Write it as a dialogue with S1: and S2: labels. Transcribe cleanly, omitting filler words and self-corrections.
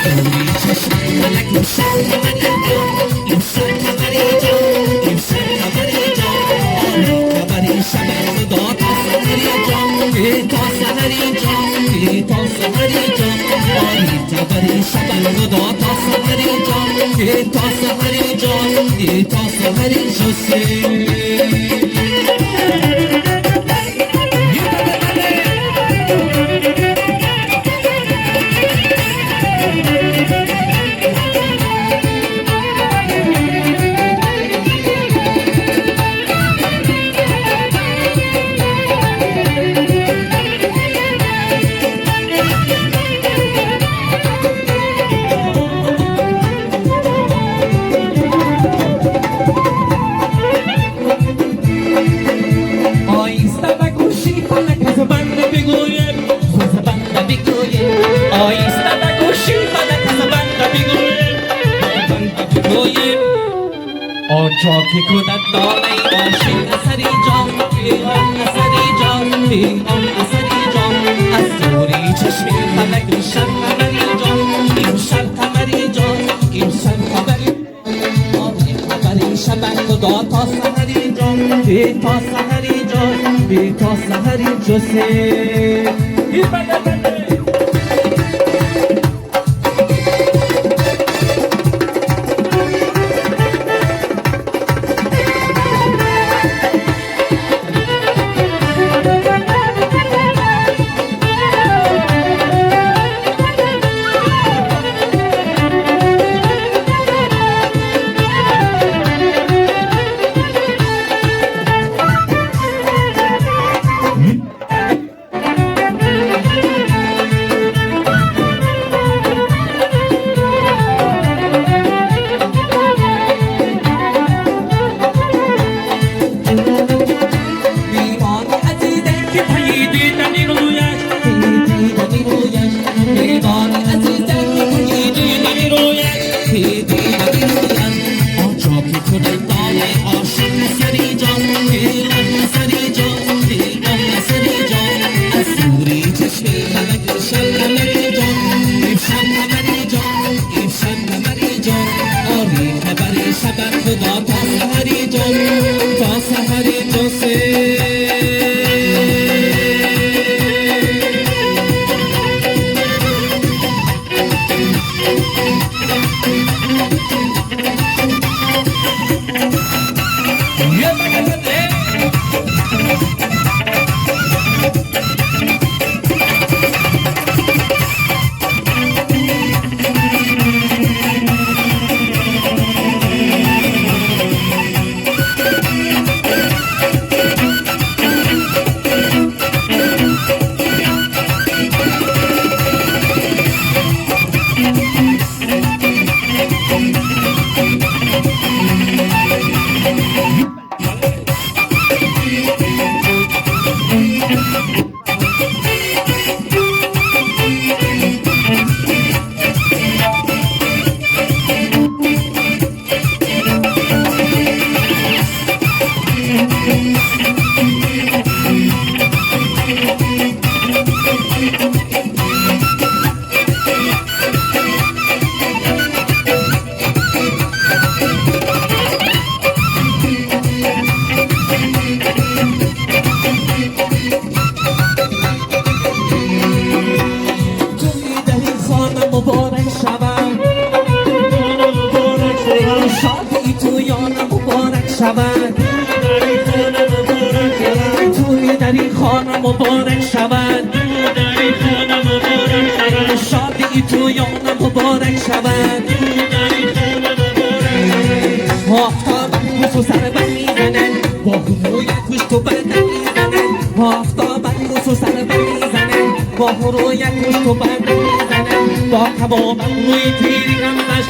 S1: زوری چشم فلک روشن من امکان امسال خبری جان امسال خبری جان خبری شب خدا تا سحری جان تا سحری جان تا سحری جان خبری شب خدا تا سحری جان تا سحری جان تا سحری جسه آنجا که کند دانه عاشق اثری جان آن اثری جان آن اثری جان از زوری چشم فلک روشن خبری جان این شب خبری جان این شب خبری خبری شب خدا تا سحری جان تا سحری جان تا سحری جسه خدا تا سحری جان تا سحری جسه مبارک شود شادی تو یانم مبارک شود توی در این خانه مبارک شود شادی تو یانم مبارک شود آفتاب رو سر من میزنن با هروی پشت و بدن میزنن آفتاب رو سر من میزنن با هروی پشت و بدن میزنن با کبابم روی تیری غمزش